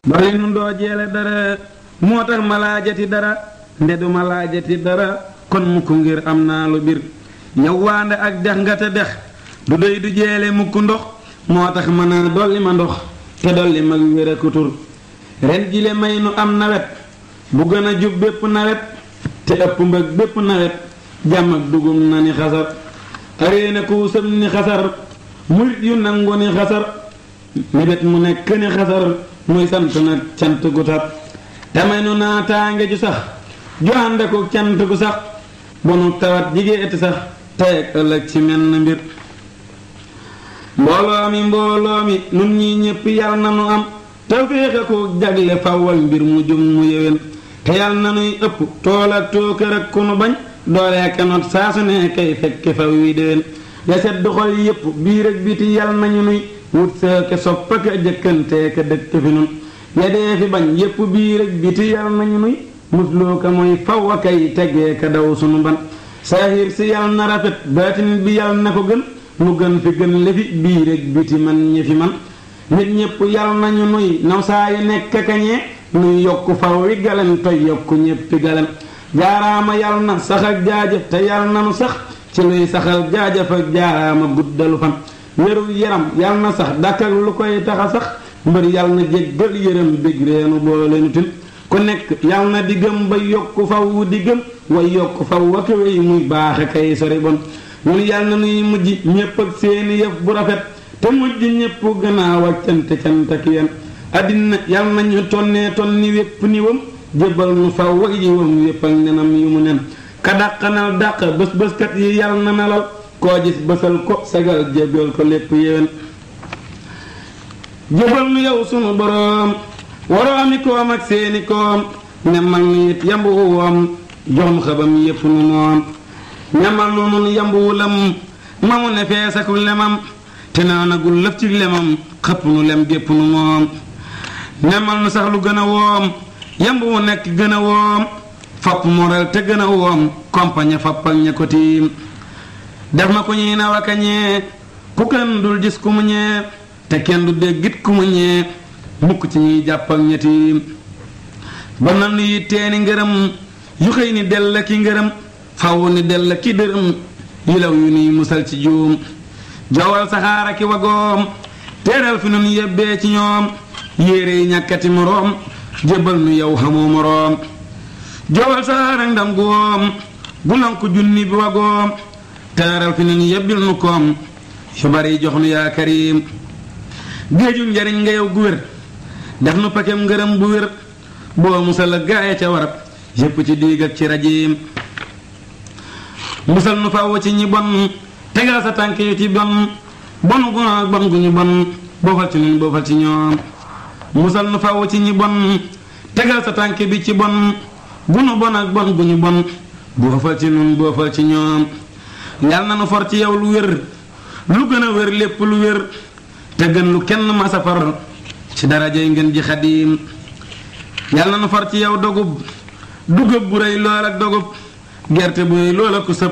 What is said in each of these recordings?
bali nu doo jeele dara moo tax ma laajati dara ndedu ma laajati dara kon mukk ngir am naa lu bir yow waande ak dex nga te dex du doy du jeele mukk ndox moo tax mën a dolli ma ndox te dolli mag wér ak tur ren jile may nu am nawet bu gën a jub bépp nawet te ëpp mbëg bépp nawet jàmm ak dugum na ni xasar areena ku sëm ni xasar murit yu nangu ni xasar mébét mu nekk ni xasar muy sant nag cant gu tar te may nu naataange ju sax ju ànde ko cant gu sax bu nu tawat jigéeti sax tey ak ëllëg ci menn mbir mbooloo mi nun ñi ñépp yal na nu am tawféex ko jagle fawal mbir mu jum mu yéwén te yal na nuy ëpp tool ak tookër ak ku nu bañ doolee kanot saa su ne kay fekke faw wi déwén ya sedd xol yépp biir ak biti yal nañu nuy wut seeke sopp ak jëkkante ka dëkk fi nun ya dee fi bañ yépp biir ak biti yal nañu nuy musloo ka mooy faw a kay tegee ka daw sunu ban saahir si yal na rafet baatin bi yal na ko gën mu gën fi gën lefi biir ak biti man ñi fi man nit ñépp yal nañu nuy naw saa yu nekk kañee nuy yokku faw wi galen toy yokku ñéppi galen jaaraama yal na sax ak jaajëf te yal na nu sax ci luy saxal jaajëf ak jaaraama guddalu fan wéru yaram yal na sax dàkk ak lu koy taxa sax mbër yal na jéggal yërëm bég reenu boole nu tin ku nekk yal na diggam ba yokku faw diggam way yokku faw ak wey muy baaxe kay sori bon ñun yal na nuy mujj ñépp ak seeni yëf bu rafet te mujj ñépp gannaaw ak cant ak yéen àddina yal nañu tonnee tonni wépp niwam jébbal nu faw ak yiwam wépp ak nenam yu mu nen ka dàqanal dàq bés-béskat yi yal na melal koo gis bësal ko sagal jébbal ko lépp yéwén jébbal nu yow sunu boroom waroomi koom ak seeni koom nemal nu it yambu woom joxum xabam yépp nu moom ñamal nu nun yambu lam mamu ne feesaku lemam te naanagul lëf ci lemam xëpp nu lem gépp nu moom nemal nu sax lu gën a woom yambu mu nekk gën a woom fopp moral te gën a woom kompañe foppal ña ko tiim def ma ku ñuy naw a kañee ku kenn dul gis ku mu ñee te kenn du déggit ku mu ñee mukk ci ñuy jàppal ñetiim ba nan nu yitteeni ngërëm yu xëy ni dell ki ngërëm faw ni dell ki dërëm yilaw yu nuy musal ci juum jowal saxaara ki wagoom teeral fi nun yebbee ci ñoom yéere yi ñàkkati moroom jébbal nu yow xamoo moroom jowal saxaara ndam goom gulanku junni bi wagoom teeral fi nun yebbil nu koom yu bari jox nu yaa karim géeju njariñ nga yow gu wér def nu pakem ngërëm bu wér boo musal a gaaya ca warab yépp ci diig ak ci rajiim musal nu faw ci ñi bon tegal sa tànk yu ci bon bonu gu ak bon gu ñu bon boofal ci nun boofal ci ñoom musal nu faw ci ñi bon tegal sa tànk bi ci bon bu nu bon ak bon gu ñu bon boofal ci nun boofal ci ñoom yal na nu for ci yow lu wér lu gën a wér lépp lu wér te gën lu kenn masa far ci darajay ngeen ji xadiim yal na nu for ci yow dogub dugub bu rëy lool ak dogub gerte bu rëy lool ak ku sëb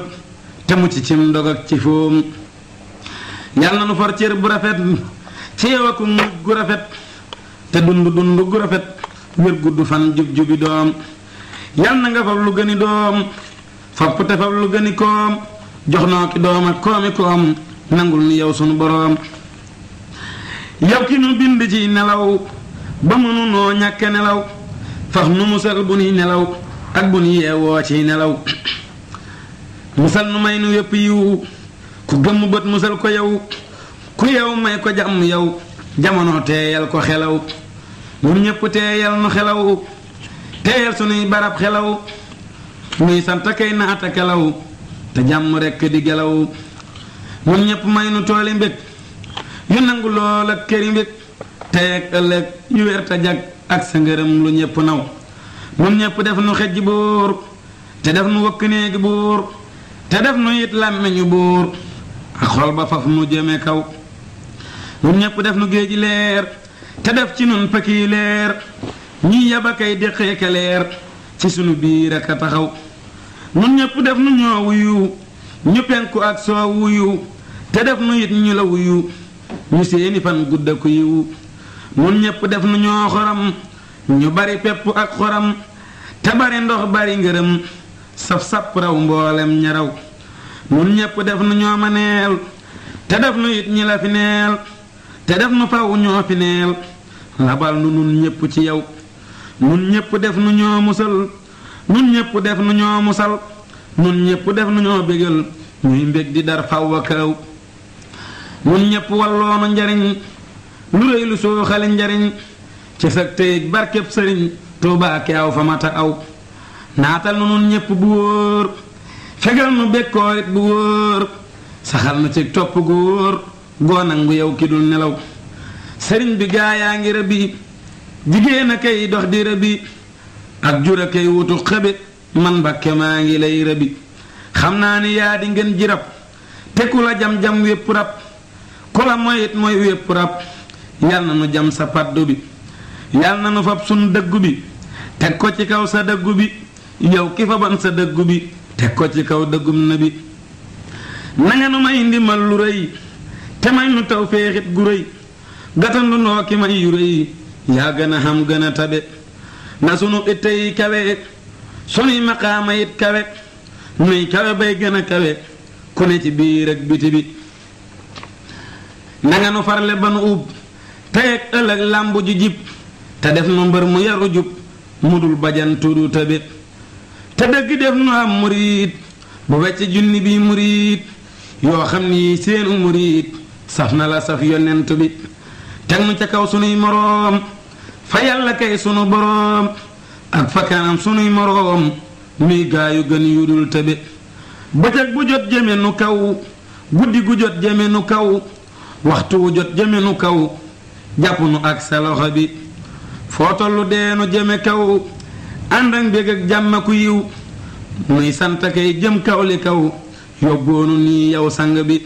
te mucc cim dog ak ci foom yal na nu for cër bu rafet ci yow ak mujj gu rafet te dund gu rafet wér gudd fan jub-jubi doom yal na nga fab lu gëni doom fopp te fab lu gëni koom jox noo ki doom ak koomi koom nangul ni yow sunu boroom yow ki nu bind ci nelaw ba mënu noo ñàkke nelaw fax nu musal bu nuy nelaw ak bu nu yeewoo ci nelaw musal nu may nu yépp yiw ku gëmm bët musal ko yow ku yow may ko jàmm yow jamono teeyal ko xelaw ñun ñépp teeyal nu xelaw teeyal sunuy barab xelaw nuy sant kay naata kelaw te jàmm rekk di gelaw ñun ñépp may nu tooli mbég yu nangu lool ak këri mbég tey ak ëllëg yu wér te jag ak sa ngërëm lu ñépp naw ñun ñépp def nu xejj buur te def nu wëkk néegi buur te def nu it làmmeñu buur ak xol ba faf nu jëme kaw ñun ñépp def nu géeji leer te def ci nun pëkki leer ñi yaba kay déqeeke leer ci sunu biir ak a taxaw ñun ñépp def nu ñoo wuyu ñu penku ak soo wuyu te def nu it ñu la wuyu ñu seeni fan gudda ku yiwu nun ñépp def nu ñoo xoram ñu bari pepp ak xoram te bari ndox bari ngërëm saf sap raw mboolem ñaraw nun ñépp def nu ñoo maneel te def nu it ñi la fi neel te def nu faw ñoo fi neel labal nu nun ñépp ci yow nun ñépp def nu ñoo musal nun ñépp def nu ñoo musal nun ñépp def nu ñoo bégal ñuy mbég di dar faw a kaw nun ñépp walloonu njariñ lu réy lu sooxale njariñ ci sag téyig barkeb sëriñ Tuubaa ki aw fa mata aw naatal nu nun ñépp bu wóor fegal nu bekkoorit bu wóor saxal nu ci topp gu wóor goonangu yow ki dul nelaw sëriñ bi gaayaa ngi rëbbi jigéen a kay dox di rëbbi ak jur a kay wutu xëbe man Mbàkke maa ngi lay rëbbi xam naa ni yaa di ngeen ji rab te ku la jam-jam wépp rab ku la moyit mooy wépp rab yal na nu jam sa paddu bi yal na nu fab sunu dëggu bi teg ko ci kaw sa dëggu bi yow ki faban sa dëggu bi teg ko ci kaw dëggum na bi nanga nu may ndimbal lu rëy te may nu taw féexit gu rëy gatandu noo ki may yu rëy yaa gën a xam gën a tabe na sunu itte yi kawe sunuy maqaama it kawe nuy kawe bay gën a kawe ku ne ci biir ak biti bi nanga nu farle ba nu ub tey ak ëllëg làmbu ju jib te def nu mbër mu yaru jub mu dul bajan tudu tabe te dëgg def nu am murit bu wecc junni bi murit yoo xam ni seenu murit saf na la saf yonent bi teg nu ca kaw sunuy moroom fa yàlla kay sunu boroom ak fa kanam sunuy moroom nuy gaayu gën yu dul tabe bëccëg bu jot jëme nu kaw guddi gu jot jëme nu kaw waxtu wu jot jëme nu kaw jàpp nu ak sa loxo bi foo tollu deenu jëme kaw ànd ak mbég ak jàmm ku yiw nuy sant kay jëm kaw li kaw yóbboonu nii yow sang bi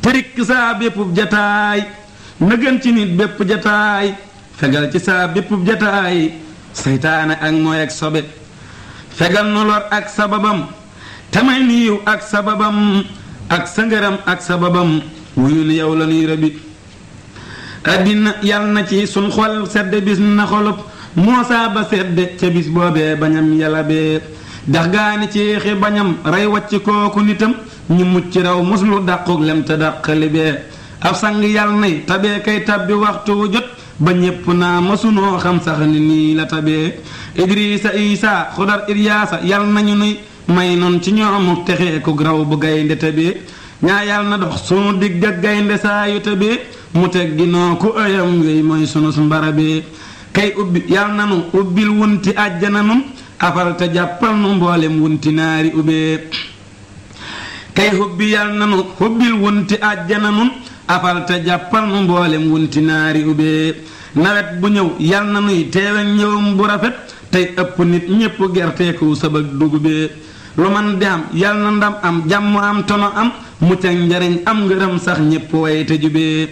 tërik saa bépp jataay na gën ci nit bépp jataay fegal ci saa bépp jataay seytaane ak mooy ak sobe fegal nu lor ak sababam te may nu yiw ak sababam ak sa ngërëm ak sababam wuyu ni yow la nuy rëbi addina yal na ci sun xol sedd bis na xolub moosaa ba sedd ca bis boobee bañam yàlla bee dax gaani ceexi bañam rey wacc kooku nitam ñu mucc raw muslu dàquk lem te dàqali bee ab sang yal nay tabee kay tabbi waxtu wu jot ba ñépp naa masunoo xam sax ni nii la tabee idrisa isa xudar iryaasa yal nañu nuy may noon ci ñoomu texee ku raw bu gaynde tabee ñaa yal na dox sunu digg ak gaynde saa yu tabee mu teggi noo ku ëyam wey mooy sunu mbarabee kay ubbi yal nanu ubbil wunti àjjana nun afal te jàppal nu mboolem wunti naari ubbee kay hubbi yal nanu hubbil wunti àjjana nun afal te jàppal nu mboolem wunti naari ubbee nawet bu ñëw yal nanuy teewe ñëwam bu rafet tey ëpp nit ñépp gerteeku sabak dugubee lu man di am yal na ndam am jàmm am tono am mucc ak njariñ am ngërëm sax ñépp way te jubee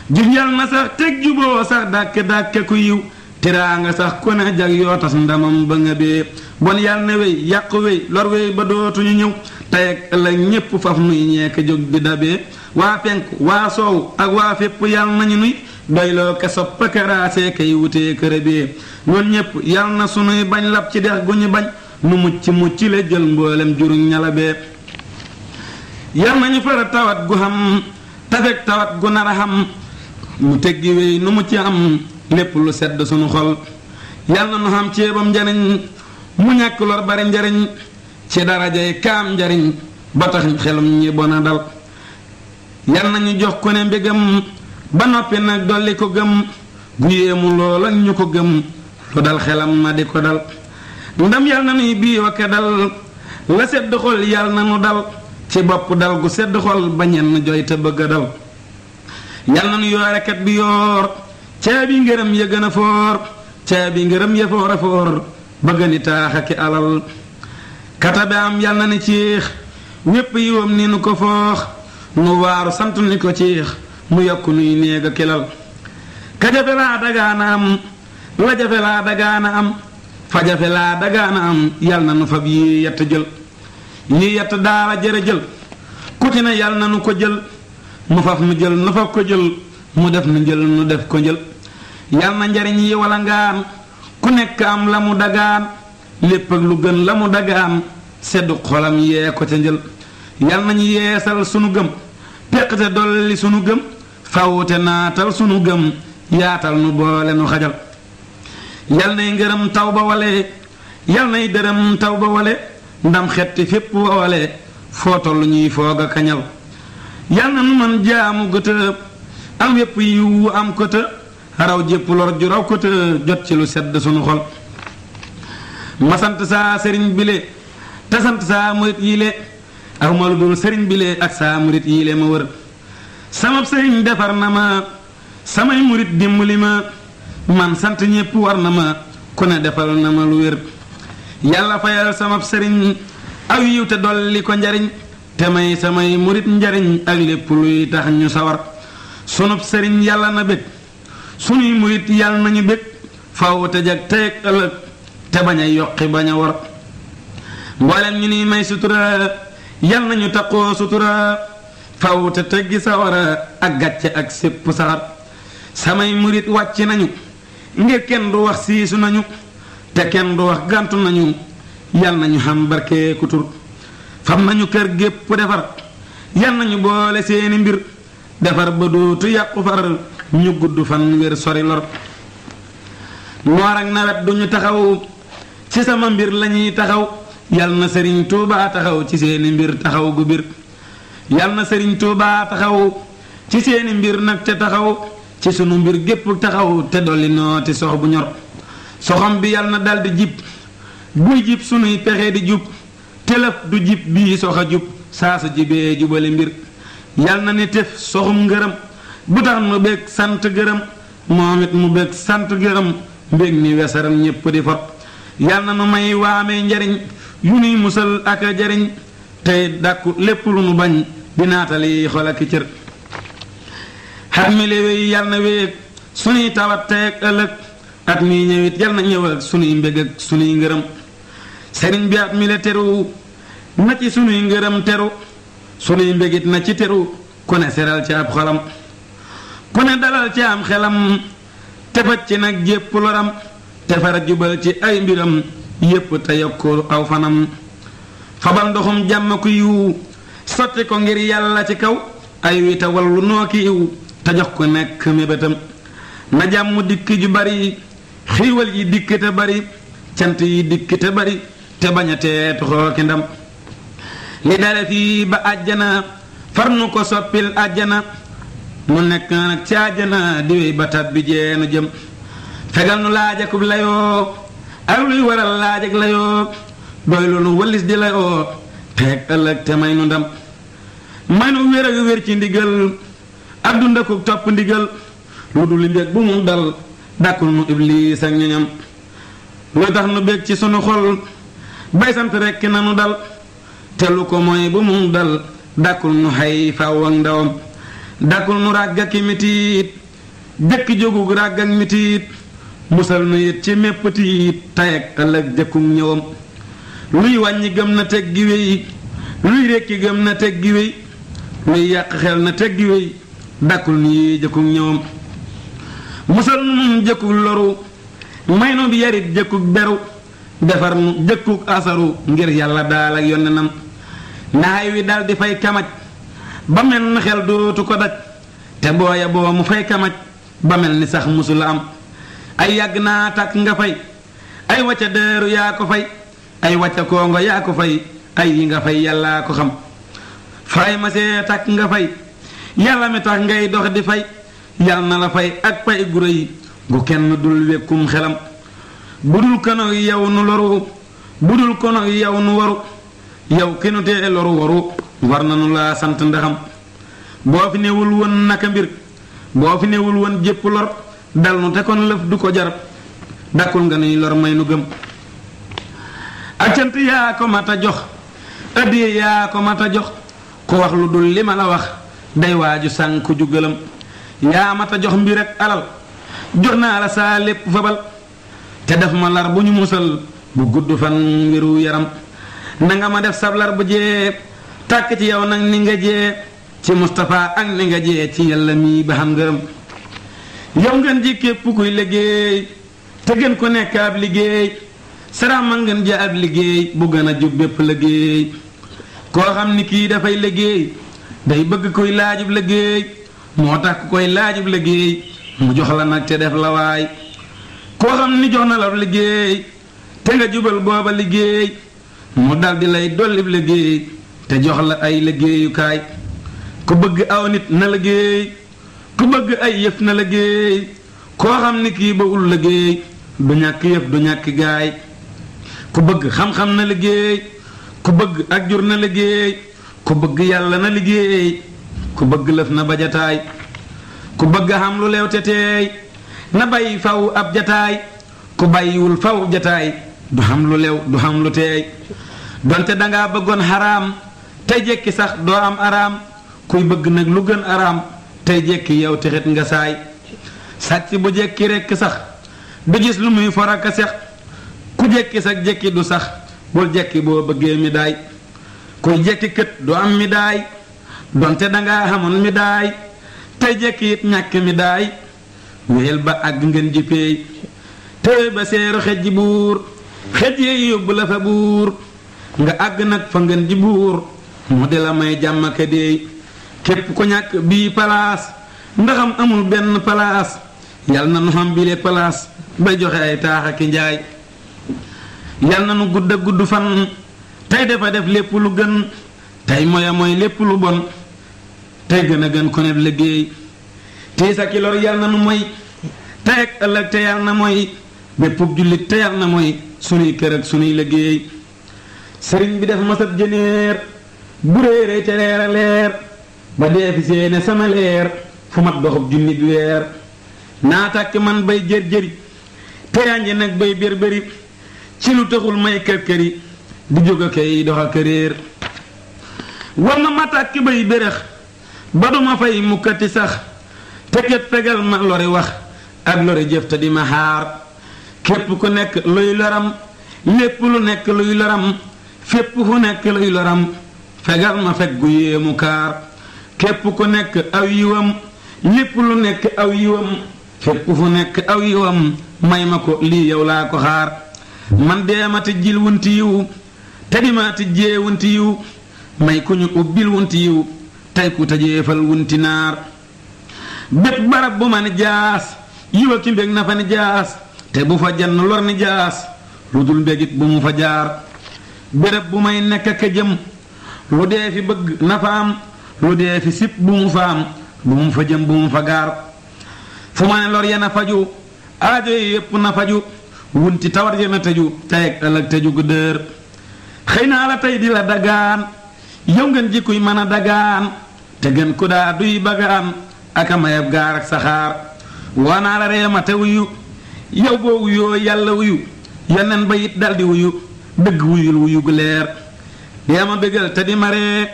jub yal na sax teg juboo sax dàkke ku yiw tiraanga sax ku ne jag yootas ndamam ba nga bee bon yal na wey yàqu wey lor wey ba dootuñu ñëw tey ak ëllëg ñépp faf nuy ñeeke jóg di dabee waa penku waa soow ak waa fépp yal nañu nuy doyloo ke soppa karaasee kay wutee kërëbee ñoon ñépp yal na sunuy bañ lab ci dex gu ñu bañ nu mucc la jël mboolem juruñ ñalabee yal nañu fara tawat gu xam tafek tawat gu nar a xam mu teggi wey nu mu ci am lépp lu sedd sunu xol yal na nu xam ceebam njariñ mu ñàkk lor bari njariñ ci darajay kaam njariñ ba tax xelum ñi bona dal yal nañu jox ku ne mbégam ba noppi nag dolli ko gëm gu yéemu lool ak ñu ko gëm lu dal xelam ma di ko dal ndam yal na nuy bii wake dal la sedd xol yal na nu dal ci bopp dal gu sedd xol ba ñenn joy te bëgg a dal yal na nu yoorekat bi yoor caabi ngërëm ya gën a foor caabi ngërëm ya foor a foor bëgg ni taax ak alal katabe am yal na ni ciix wépp yiwam ni nu ko foox nu waaru sant ni ko ciix mu yokk nuy néeg a kilal ka jafe laa dagaana am la jafe laa dagaana am fa jafe laa dagaana am yal na nu fab yii yett jël yii yett daala jëre jël ku ci ne yal na nu ko jël mu faf nu jël nu faf ko jël mu def nu njël nu def ko njël yal na njariñ yi wala ngaan ku nekk am la mu dagaan lépp ak lu gën la mu dagaan seddu xolam yee ko ca njël yal nañu yeesal sunu gëm peqte dolli sunu gëm fawute naatal sunu gëm yaatal nu boole nu xajal yal nay ngërëm taw ba wale yal nay dërëm taw ba wale ndam xetti fépp wa wale foo tollu ñuy foog a kañal yal na nu man jaamu gëtë am yépp yiwu am ko të raw jépp lor ju raw ko të jot ci lu sedd sunu xol ma sant saa sëriñ bile te sant saa murit yile ak ma lu dul sëriñ bile ak saa murit yile ma wër sama sëriñ defar na ma samay murit dimbali ma man sant ñépp war na ma ku ne defal na ma lu wér yàlla fayal sama sëriñ aw yiw te dolli ko njariñ te may samay murit njariñ ak lépp luy tax ñu sawar sunub sëriñ yàlla na bég sunuy murit yàlla nañu bég faw te jag teeg ëllëg te bañ a yokki bañ a war mboolem ñu ni may sutura yàlla nañu taqoo sutura faw te teggi sawara ak gàcce ak sépp saxar samay murit wàcc nañu ngir kenn du wax siisu nañu te kenn du wax gàntu nañu yàlla nañu xam barke kutur fam nañu kër gépp defar yàlla nañu boole seeni mbir defar ba dootu yàqu far ñu gudd fan wér sori lor noor ak nawet duñu taxaw ci sama mbir lañuy taxaw yal na sëriñ Tuubaa taxaw ci seeni mbir taxaw gu bir yal na sëriñ Tuubaa taxaw ci seeni mbir nag te taxaw ci sunu mbir gépp taxaw te dolli nooti sox bu ñor soxam bi yal na daldi jib buy jib sunuy pexe di jub telëf du jib bii sox a jub saa su jibee jubale mbir yal na ni tef soxum ngërëm bu tax nu bég sant gërëm moom it mu bég sant gërëm mbég ni wesaram ñépp di fot yal na nu may waamee njariñ yu nuy musal ak a jariñ tey dàkku lépp lu nu bañ di naatali xol ak cër xat mi le wéy yal na wéeg sunuy tawat teeg ëllëg at mi ñëwit yal na ñëw ak sunuy mbég ak sunuy ngërëm sëriñ bi at mi le teru na ci sunuy ngërëm teru sunuy mbégit na ci teru ku ne seral ci ab xolam ku ne dalal ci am xelam te faj ci nag jépp loram te fara jubal ci ay mbiram yépp te yokku aw fanam fabal ndoxum jàmm ku yiw sotti ko ngir yàlla ci kaw ay wi te wallu noo ki iw te jox ko nekk mébétam na jàmm dikk ju bari xiiwal yi dikk te bari cant yi dikk te bari te bañ a tee toxoo ki ndam li dale fii ba àjjana far nu ko soppil àjjana mu nekk nag ci àjjana di wéy ba tab bi jeenu jëm fegal nu laajakub layoo ak luy waral laajak layoo doy lu nu wëllis di layoo teeg ëllëg te may nu ndam may nu wér ak wér ci ndigal ak dund ak topp ndigal lu dul mbég bu mu dal dàkkul nu ibliis ak ñoñam lu tax nu bég ci sunu xol bay sant rekk na nu dal te lu ko mooy bu mu dal dàkkul nu xay faw ak ndawam dàkkul nu ràgg ak mitiit jëkk jógug ràgg ak mitiit musal nu it ci mépp tiit tey ak ëllëg jëkkug ñëwam luy wàññi gëm na teg gi wéy luy rekki gëm na teg gi wéy luy yàq xel na teg gi wéy dàkkul nu yi jëkkug ñëwam musal nu nun jëkkug loru may nu bi yarit jëkkug beru defar nu jëkkug asaru ngir yàlla daal ak yonnenam naay wi dal di fay kamaj ba mel ni xel dootu ko daj te booya boo mu fay kamaj ba mel ni sax musula am ay yàgg naa tàkk nga fay ay wacca deeru yaa ko fay ay wacca koongo yaa ko fay ay yi nga fay yàllaa ko xam fay ma see tàkk nga fay yàlla mi tax ngay dox di fay yàlla na la fay ak pay gu rëy gu kenn dul wekkum xelam bu dul kono yow nu loru bu dul kono yow nu waru yow ki nu tee loru waru war nanu laa sant ndaxam boo fi newul woon naka mbir boo fi newul woon jépp lor dal nu te kon lëf du ko jar dakkul nga nuy lor may nu gëm ak cant yaa ko mat a jox addiye yaa ko mat a jox ku wax lu dul li ma la wax day waaju sànku ju gëlëm yaa mat a jox mbir ak alal jox naa la saa lépp fabal te def ma lar bu ñu musal bu gudd fan wéru yaram nanga ma def sab lar bu jee tàkk ci yow nag ni nga jee ci Mustapha ak ni nga jee ci yàlla mii ba xam ngërëm yow ngeen ji képp kuy liggéey te gën ko nekk ab liggéey sarama ngeen ja ab liggéey bu gën a jub bépp liggéey koo xam ni kii dafay liggéey day bëgg koy laajub liggéey moo tax ku koy laajub liggéey mu jox la nag te def la waay koo xam ni jox na la liggéey te nga jubal booba liggéey mu daldi lay dollib liggéey te jox la ay liggéeyukaay ku bëgg aw nit na liggéey ku bëgg ay yëf na liggéey koo xam ni kii bëggul liggéey du ñàkk yëf du ñàkk gaay ku bëgg xam-xam na liggéey ku bëgg ak jur na liggéey ku bëgg yàlla na liggéey ku bëgg lëf na ba jataay ku bëgg xam lu leew te teey na bàyyi faw ab jataay ku bàyyiwul faw jataay du xam lu leew du xam lu teey donte dangaa bëggoon xaraam tey jekki sax doo am araam kuy bëgg nag lu gën araam tey jekki yow texit nga saay sàcc bu jekki rekk sax du gis lu muy foraka sex ku jekki sax jekki du sax bul jekki boo bëggee mi daay kuy jekki kët du am mi daay donte dangaa xamoon mi daay tey jekki it ñàkk mi daay wéyal ba àgg ngeen ji peey tey ba seeru xej ji buur xej yi yóbbu la fa buur nga àgg nag fa ngeen ji buur mu di la may jàmm ka deey képp ko ñàkk bii palaas ndaxam amul benn palaas yal na nu xam bile palaas bay joxe ay taax ak njaay yal na nu gudd a gudd fan tey dafa def lépp lu gën tey moya mooy lépp lu bon tey gën a gën ko neb liggéey tiis ak lor yal na nu mooy tey ak ëllëg te yal na mooy béppub jullit te yal na mooy sunuy kër ak sunuy liggéey sëriñ bi def masab jëneer bu réeree te leer a leer ba dee fi seene sama leer fu mat doxub junni bi weer naa tàkk man bay jër-jëri te yanji nag bay bér-béri ci lu taxul may kër-këri di jóg a kay dox a këréer war na ma tàkk bay bérex ba duma fay mukkati sax te ket fegal ma lori wax ak lori jëf te di ma xaar képp ku nekk luy loram lépp lu nekk luy loram fépp fu nekk luy loram fegal ma fekk gu yéemu kaar képp ku nekk aw yiwam lépp lu nekk aw yiwam fépp fu nekk aw yiwam may ma ko lii yow laa ko xaar man dee ma tijjil wunti yiw te di ma tijjee wunti yiw may ku ñu ubbil wunti yiw tey ku tëjeefal wunti naar bépp barab bu ma ni jaas yiwa ki mbég na fa ni jaas te bu fa jann lor ni jaas lu dul mbégit bu mu fa jaar béréb bu may nekk ak jëm lu dee fi bëgg na fa am lu dee fi sip bu mu fa am bu mu fa jëm bu mu fa gaar fu ma ne lor ya na faju aajo yi yépp na faju wunti tawat ya na tëju tey ak ëllëg tëju gu dër xëy naa la tey di la dagaan yow ngeen jikkuy mën a dagaan te gën ku daa duy bagaan ak a mayab gaar ak saxaar waanaa la reema te wuyu yow boo wuyoo yàlla wuyu yeneen ba it daldi wuyu dëgg wuyul wuyu gu leer dee ma bégal te di ma ree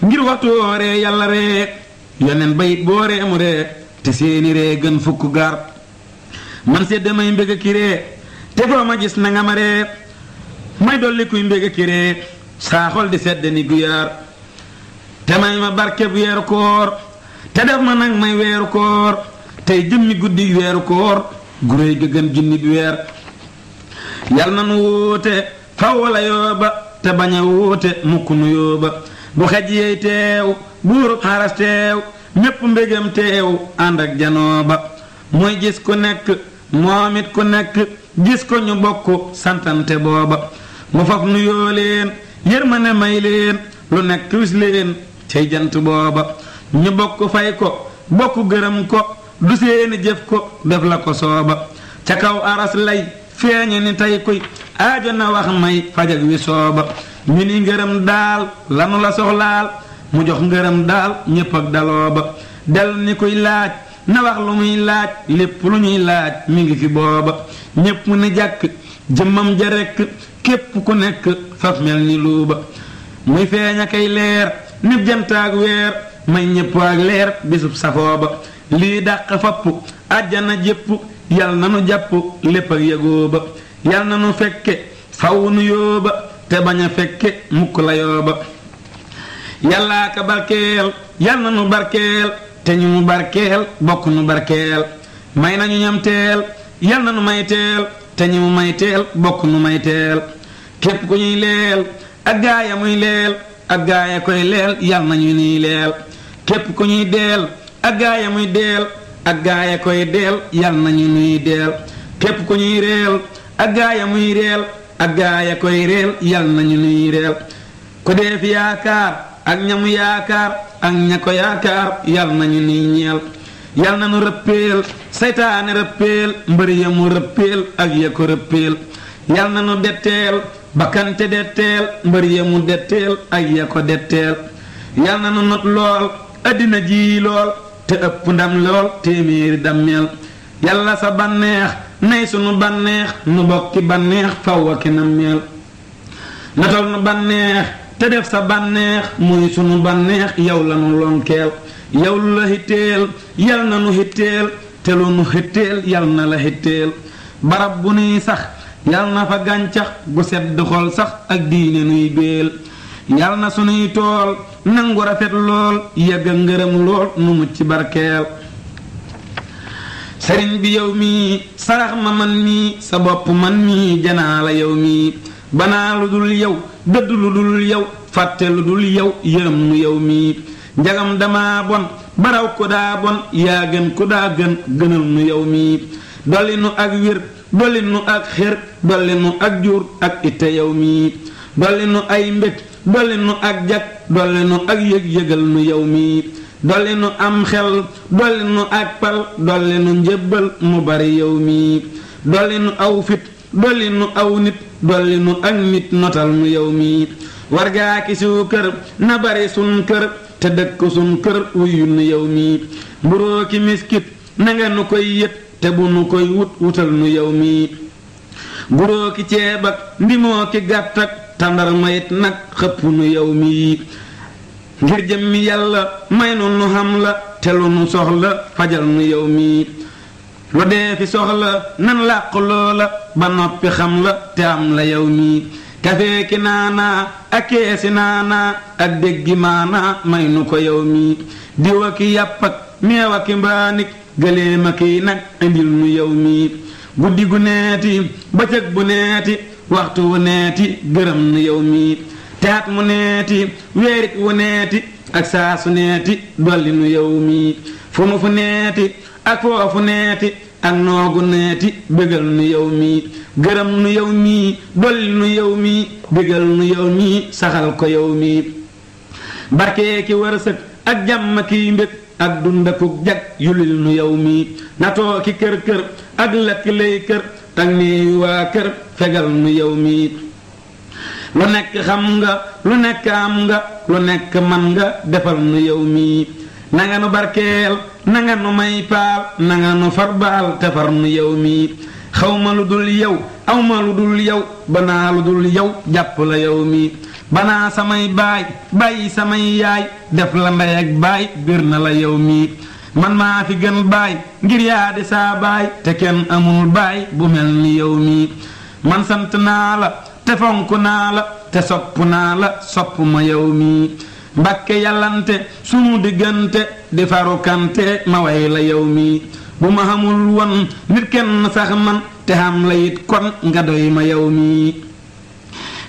ngir waxtu woo ree yàlla ree yeneen ba it boo ree mu ree te seeni ree gën fukk gaar man sedd may mbég a ki ree te foo ma gis na nga ma ree may dolli kuy mbég a ki ree saa xol di sedd ni guyaar te may ma barkeb weeru koor te def ma nag may weeru koor tey jëmmi guddi weeru koor guréy ga gën junni bi weer yal na nu wóote faw wala yooba te bañ a wóote mukk nu yóoba bu xej yeey teew buurub xaras teew mépp mbégam teew ànd ak janooba mooy gis ku nekk moom it ku nekk gis ko ñu bokk santante booba mu faf nu yoo leen yërmane may leen lu nekk wis leen cay jant booba ñu bokk fay ko bokk gërëm ko du seeni jëf ko def la ko sooba ca kaw aras lay feeñe ni tey kuy aajo na wax may fajag wi sooba ñu ni ngërëm daal lanu la soxlaal mu jox ngërëm daal ñépp ak daloo ba del ni kuy laaj na wax lu muy laaj lépp lu ñuy laaj mi ngi fi booba ñépp ni jàkk jëmmam ja rekk képp ku nekk faf mel ni luuba muy feeñ akay leer nib jantaak weer may ñépp ak leer bisub safoo ba lii dàq fapp àjjana jépp yal na nu jàpp lépp ak yëgoo ba yal na nu fekke faw nu yóoba te bañ a fekke mukk la yooba yàllaa ka barkeel yal na nu barkeel te ñu mu barkeel bokk nu barkeel may nañu ñam teel yal na nu may teel te ñi mu may teel bokk nu may teel képp ku ñuy leel ak gaaya muy leel ak gaaya koy leel yal nañu nuy leel képp ku ñuy deel ak gaaya muy deel ak gaaya koy deel yal nañu nuy deel képp ku ñuy reel ak gaaya muy reel ak gaaya koy reel yal nañu nuy reel ku dee fi yaakaar ak ñamu yaakaar ak ña ko yaakaar yal nañu nuy ñeel yal na nu rëppeel saytaane rëppeel mbër ya mu rëppeel ak ya ko rëppeel yal na nu detteel bakkante detteel mbër ya mu detteel ak ya ko detteel yal na nu not lool addina ji lool te ëpp ndam lool téeméeri dammeel yàlla sa bànneex nay sunu bànneex nu bokki bànneex faw ak nammeel natal nu bànneex te def sa bànneex muy sunu bànneex yow la nu lonkeel yow lu la hitteel yal na nu hitteel te lu nu hitteel yal na la hitteel barab bu nuy sax yal na fa gàncax gu sedd xol sax ak diine nuy béel yal na sunuy tool nangu rafet lool yegg ngërëm lool nu mucc barkeel sëriñ bi yow mii sarax ma man mii sa bopp man mii janaa la yow mii banaa lu dul yow dëdd lu dul yow fàtte lu dul yow yërëm nu yow mii njagam dama bon baraw ko daa bon yaa gën ko daa gën gënal nu yow mii dolli nu ak wér dolli nu ak xér dolli nu ak jur ak itte yow mii dolli nu ay mbég dolli nu ak jag dolli nu ak yëg-yëgal nu yow mii dolli nu am xel dolli nu ak pal dolli nu njébbal mu bari yow mii dolli nu aw fit dolli nu aw nit dolli nu ak nit notal nu yow mii wargaa ki suukër na bari sun kër te dëkk sun kër wuyu nu yow mii mburoo ki miskit na nga nu koy yët te bu nu koy wutal nu yow mii mburoo ki ceeb ak ndimoo ki gàtt ak tàndar mayit nag xëpp nu yow mii ngir jëmmi yàlla may nu nu xam la te lu nu soxla fajal nu yow mii lu dee fi soxla nan làq loola ba noppi xam la te am la yow mii kafee ki naanaa ak keesi naanaa ak déggi maanaa may nu ko yow mii diwa ki yàpp ak meewa ki mbaanik gëléema ki nag indil nu yow mii guddi gu neeti bëccëg bu neeti waxtu wu neeti gërëm nu yow mii taat mu neeti weerit wu neeti ak saa su neeti dolli nu yow mii fu mu fu neeti ak foofu neeti ak noogu neeti bégal nu yow mii gërëm nu yow mii dolli nu yow mii bégal nu yow mii saxal ko yow mii barkee ki wërsëg ak jàmm kiy mbég ak dundakuk jag yulil nu yow mii natoo ki kër kër ak lakk lay kër tak nii waa kër fegal nu yow mii lu nekk xam nga lu nekk am nga lu nekk man nga defal nu yow mii nanga nu barkeel nanga nu may paal nanga nu farbaal te far nu yow mii xawma lu dul yow awma lu dul yow banaa lu dul yow jàpp la yow mii banaa samay baay bàyyi samay yaay def la ndey ak baay bir na la yow mii man maa fi gën baay ngir yaa di saa baay te kenn amul baay bu mel ni yow mii man sant naa la te fonk naa la te sopp naa la sopp ma yow mii mbakke yàllante sunu diggante di farukante ma way la yow mii bu ma xamul won nit kenn sax man te xam la it kon nga doy ma yow mii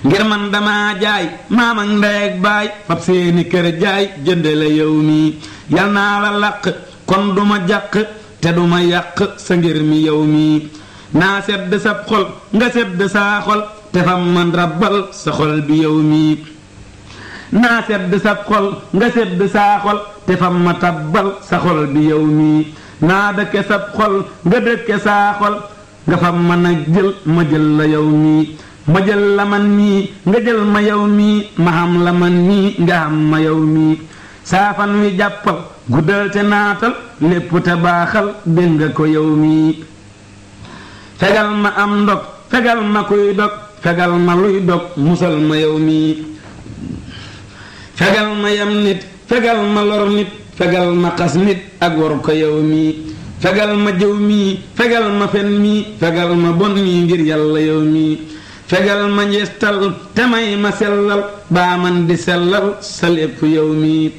ngir man dama jaay maam ak ndey ak baay fab seeni kër jaay jënde la yow mii yal naa la làq kon duma jàq te duma yàq sa ngir mi yow mii naa sedd sab xol nga sedd saa xol te fam man rabbal sa xol bi yow mii naa sedd sab xol nga sedd saa xol te fam ma tabbal sa xol bi yow mii naa dëkke sab xol nga dëkke saa xol nga fam ma nag jël ma jël la yow mii ma jël la man mii nga jël ma yow mii ma xam la man mii nga xam ma yow mii saafan wi jàppal guddal te naatal lépp te baaxal dégg nga ko yow mii fegal ma am ndog fegal ma kuy dog fegal ma luy dog musal ma yow mii fegal ma yam nit fegal ma lor nit fegal ma xas nit ak war ko yow mii fegal ma jëw mii fegal ma fen mii fegal ma bon mii ngir yàlla yow mii fegal ma njistal te may ma sellal baa man di sellal sa lépp yow mii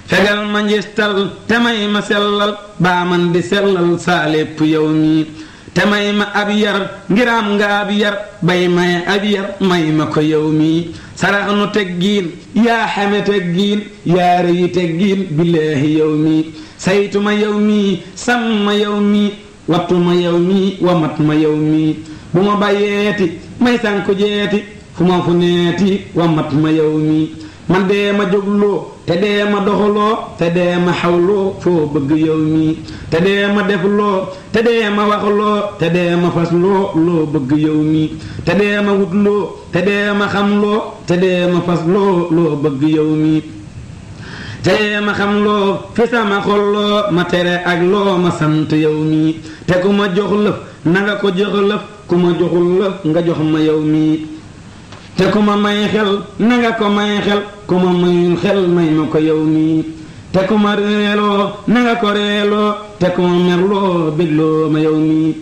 fegal ma njistal te may ma sellal baa man di sellal saa lépp yow mi te may ma ab yar ngir am nga ab yar bay maye ab yar may ma ko yow mi sarax nu teggiin yaa xame teggiin yaa rëyi teggiin billaahi yow mi saytu ma yow mi sàmm ma yow mi wattu ma yow mi wamat ma yow mi bu ma bàyyeeti may sànku jeeti fu ma fu neeti wamat ma yow mi man dee ma jógloo te dee ma doxaloo te dee ma xawloo foo bëgg yow mi te dee ma defloo te dee ma waxloo te dee ma fasloo loo bëgg yow mi te dee ma wutloo te dee ma xamloo te dee ma fasloo loo bëgg yow mi te dee ma xamloo fi sama xolloo ma tere ak loo ma sant yow mi te ku ma jox lëf na nga ko jox lëf ku ma joxul lëf nga jox ma yow mi te ku ma may xel na nga ko may xel ku ma mayul xel may ma ko yow mi te ku ma reeloo na nga ko reeloo te ku ma merloo bégloo ma yow mi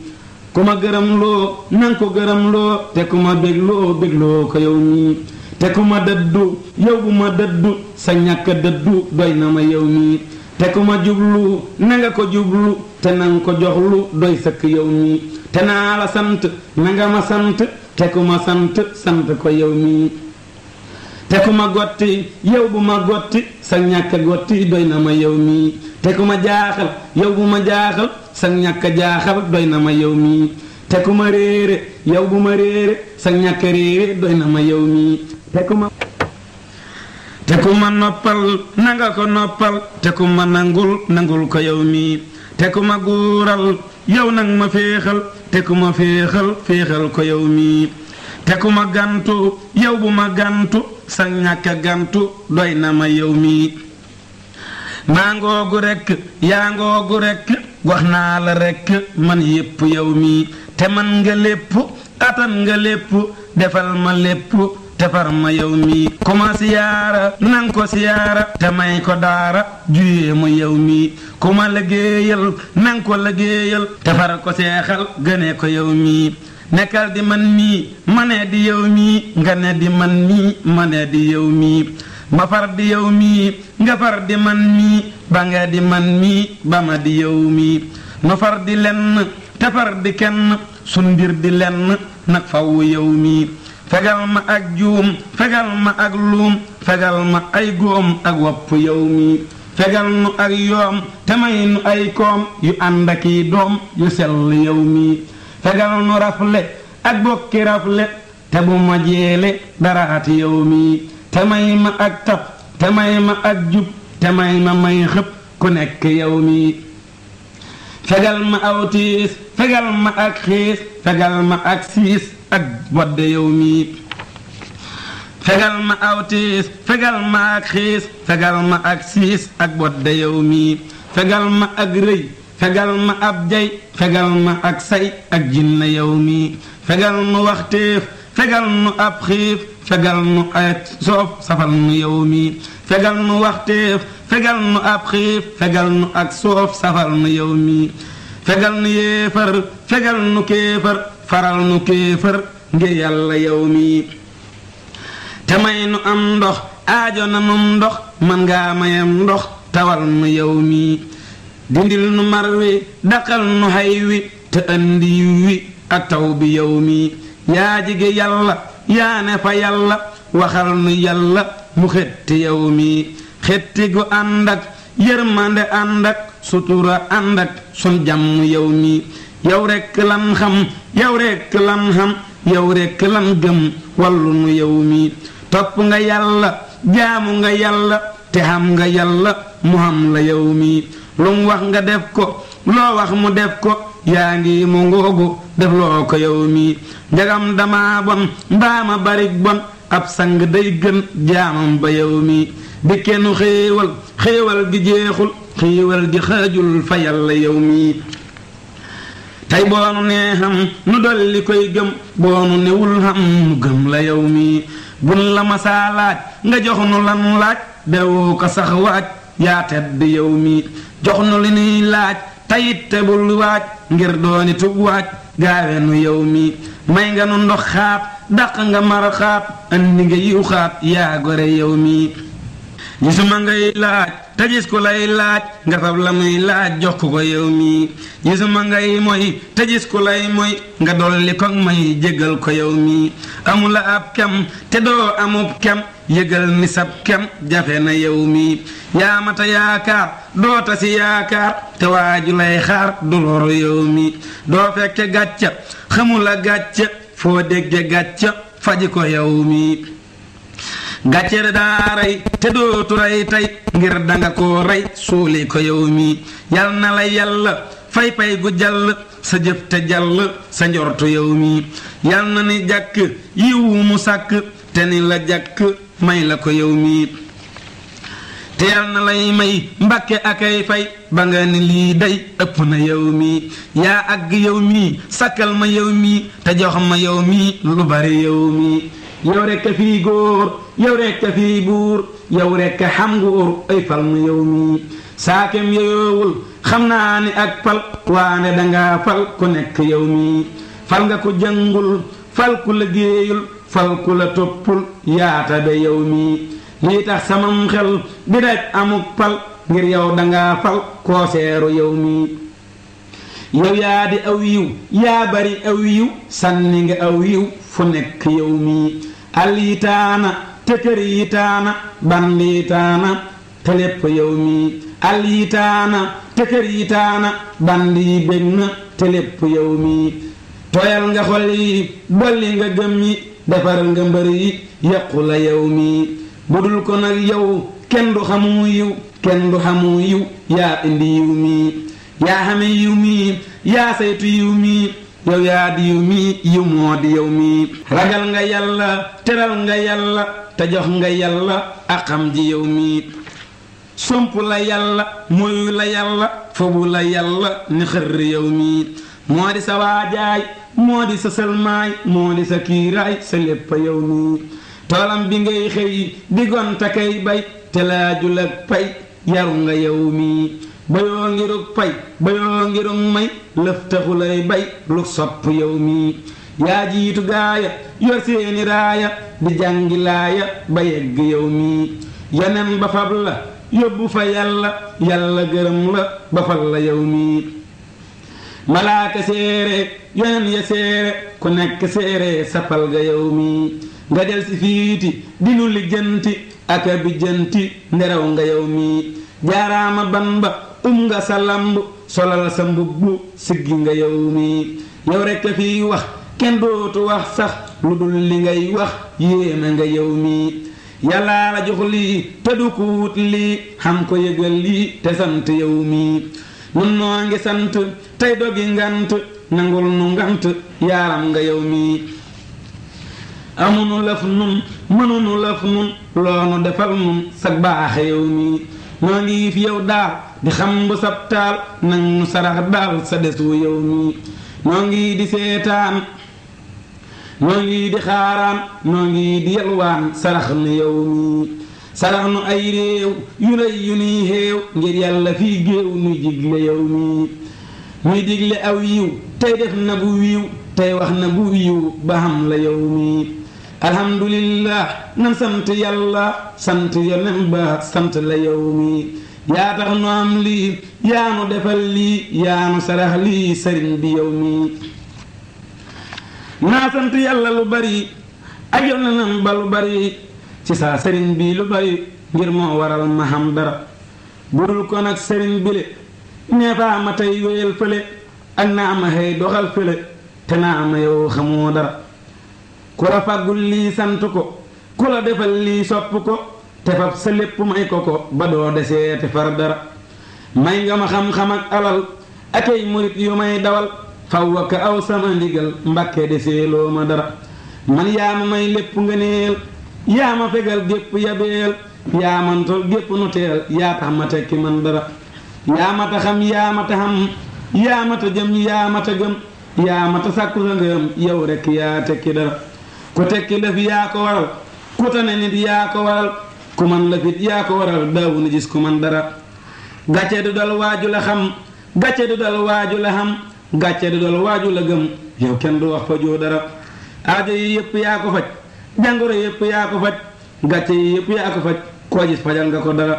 ku ma gërëmloo na nga ko gërëmloo te ku ma bégloo bégloo ko yow mi te ku ma dëddu yow bu ma dëddu sa ñàkk dëddu doy na ma yow mi te ku ma jublu na nga ko jublu te na nga ko joxlu doy sëkk yow mi te naa la sant na nga ma sant te ku ma sant sant ko yow mi te ku ma gotti yow bu ma gotti sa ñàkk gotti doy na ma yow mi te ku ma jaaxal yow bu ma jaaxal sa ñàkk jaaxal doy na ma yow mi te ku ma réere yow bu ma réere sa ñàkk réere doy na ma yow mi te ku ma noppal na nga ko noppal te ku ma nangul nangul ko yow mi te ku ma guural yow nag ma féexal te ku ma féexal féexal ko yow mi te ku ma gantu yow bu ma gantu sa ñàkk gantu doy na ma yow mi maa ngoogu rekk yaa ngoogu rekk wax naa la rekk man yépp yow mi te man nga lépp atan nga lépp defal ma lépp tefar ma yow mi ku ma siyaara nang ko siyaara te may ko daara juyee mu yow mi ku ma liggéeyal nang ko liggéeyal tefar ko seexal gëne ko yow mi nekkal di man mii ma ne di yow mii nga ne di man mii ma ne di yow mii ma far di yow mii nga far di man mii ba nga di man mii ba ma di yow mii nu far di lenn te far di kenn sun mbir di lenn nag faw yow mii fegal ma ak juum fegal ma ak luum fegal ma ay góom ak wopp yow mii fegal nu ak yoom te may nu ay koom yu ànd ak i doom yu sell yow mii fegal nu rafle ak bokki rafle te bu ma jeele daraati yow mii te may ma ak taf te may ma ak jub te may ma may xëpp ku nekk yow mii fegal ma aw tiis fegal ma ak xiis fegal ma ak siis ak bodde yow mii fegal ma aw tiis fegal ma ak xiis fegal ma ak siis ak bodde yow mii fegal ma ak rëy fegal ma ab jay fegal ma ak say ak jinne yow mii fegal nu waxteef fegal nu ab xiif fegal nu ay soof safal nu yow mii fegal nu waxteef fegal nu ab xiif fegal nu ak soof safal nu yow mii fegal nu yéefar fegal nu kéefar faral nu kéefar ngir yàlla yow mii te may nu am ndox aajo na num ndox man ngaa mayam ndox tawal nu yow mii dindil nu mar wi daqal nu hay wi te andi wi ak taw bi yow mii yaa jige yàlla yaa ne fa yàlla waxal nu yàlla mu xetti yow mii xetti gu ànd ak yërmande ànd ak sutura ànd ak sun jàmm yow mii yow rekk lan xam yow rekk lan xam yow rekk lan gëm wallu nu yow mii topp nga yàlla jaamu nga yàlla te xam nga yàlla mu xam la yow mii lu mu wax nga def ko loo wax mu def ko yaa ngi mu ngoogu def loo ko yow mii njagam dama bon mbaama barik bon ab sang day gën jaamam ba yow mii bi kenn xéewal xéewal gi jeexul xéewal gi xaajul fa yàlla yow mii tey boonu nee xam nu dolli koy gëm boonu newul xam nu gëm la yow mii bun la masaa laaj nga jox nu lan laaj dewu ko sax waaj yaa tedd yow mii jox nu li nuy laaj tayit te bul waaj ngir dooni tub waaj gaawe nu yow mii may nga nu ndox xaat daq nga mar xaat andi nga yiw xaat yaa gore yow mii gisuma ngay laaj te gis ku lay laaj nga fab la muy laaj jox ko yow mi gisuma ngay moy te gis ku lay moy nga dolli ko may jéggal ko yow mi amula ab kem te doo amub kem yëgal ni sab kem jafe na yow mi yaa mata yaakaar doo tasi yaakaar te waaju lay xaar du lor yow mi doo fekke gàcca xamula gàcca foo dégge gàcca faji ko yow mi gàcce daa rey te dootu rey tey ngir danga ko rey suuli ko yow mi yal na la yàlla fay pay gu jàll sa jëf te jàll sa njortu yow mi yal na ni jàkk yiwu mu sàkk te ni la jàkk may la ko yow mi te yal na lay may mbàkke akay fay ba nga ni lii day ëpp na yow mi yaa àgg yow mi sàkkal ma yow mi te jox ma yow mi lu bari yow mi yow rekk a fii góor yow rekk a fii buur yow rekk a xam nguur ay fal mu yow mi saakem yoyowul xam naa ni ak fal waane danga fal ku nekk yow mi fal nga ko jàngul fal ku liggéeyul fal ku la toppul yaata be yow mi lii tax samam xel di daj amuk fal ngir yow danga fal koo seeru yow mi yow yaa di aw yiw yaa bari aw yiw sànni nga aw yiw fu nekk yow mi àll yi taana te kër yi taana band yi taana te lépp yow mi àll yi taana te kër yi taana band yi bég na te lépp yow mi tooyal nga xol yi dolli nga gëm yi defar nga mbër yi yàqu la yow mi budul ko nag yow kenn du xamu yiw kenn du xamu yiw yaa indi yiw mi yaa xame yiw mi yaa saytu yiw mi yow yaa di yiw mi yiw moo di yow mi ragal nga yàlla teral nga yàlla te jox nga yàlla akam ji yow mi somp la yàlla moyu la yàlla fobu la yàlla ni xër yow mi moo di sa waajaay moo di sa sëlmaay moo di sa kiiraay sa lépp yow mi toolam bi ngay xëy di gonta kay bay te laajul ak pay yaru nga yow mi bayoo ngirug pay bayoo ngirug may lëf taxu lay bay lu sopp yow mi yaa jiitu gaaya yor seeni raaya di jàngi laaya ba yegg yow mi yonen ba fab la yóbbu fa yàlla yàlla gërëm la ba fal la yow mi malaaka séere yonen ya séere ku nekk séere sapal ga yow mi nga del si fiiti dinu lijjanti aka bijjanti nderaw nga yow mi jaaraama ban ba nga sa lamb solal sa mbubbu siggi nga yow mi yow rekk a fiy wax kenn dootu wax sax lu dul li ngay wax yéena nga yow mi yàllaa la jox lii te du ko wut lii xam ko yëgal lii te sant yow mi nun noo ngi sant tey dogi ngant nangul nu ngant yaaram nga yow mi amunu laf nun mënunu laf nun loonu defal nun sag baaxe yow mi noo ngi fi yow daal di xam bu sab taal nang nu sarax daal sa desu yow mi noo ngi di seetaan noo ngi di xaaraan noo ngi di yalwaan sarax nu yow mi sarax nu ay réew yu rëy yu nuy xéew ngir yàlla fii géew nuy digle yow mi nuy digle aw yiw tey def na bu wiiw tey wax na bu wiiw ba xam la yow mi alhamdulillah nan sant yàlla sant yonen ba sant la yow mi yaa tax nu am lii yaa nu defal lii yaa nu sarax lii sëriñ bi yow mi naa sant yàlla lu bari ak yonenam ba lu bari ci saa sëriñ bi lu bari ngir moo waral ma xam dara budul ko nag sëriñ bi le neefaa ma tey wéyal fële ak naa ma xëy doxal fële te naa ma yow xamoo dara ku la fàggul lii sant ko ku la defal lii sopp ko te fab sa lépp may ko ba doo desee te far dara may nga ma xam-xam ak alal akay murit yu may dawal faw ka aw sama ndigal mbàkke desee loo ma dara man yaa ma may lépp nga neel yaa ma fegal gépp yabeel yaa mantol gépp nu teel yaa tax ma tekki man dara yaa ma ta xam yaa ma ta xam yaa ma ta jëm yaa ma ta gëm yaa ma ta sàkku sa ngëm yow rekk yaa tekki dara ku tekki lëf yaa ko waral ku tane nit yaa ko waral ku man la fit yaa ko waral daawu na gis ku man dara gàcce du dal waaju la xam gàcce du dal waaju la xam gàcce du dal waaju la gëm yow kenn du wax fa joo dara aajo yi yépp yaa ko faj jàngoro yépp yaa ko faj gàcce yi yépp yaa ko faj koo gis fajal nga ko dara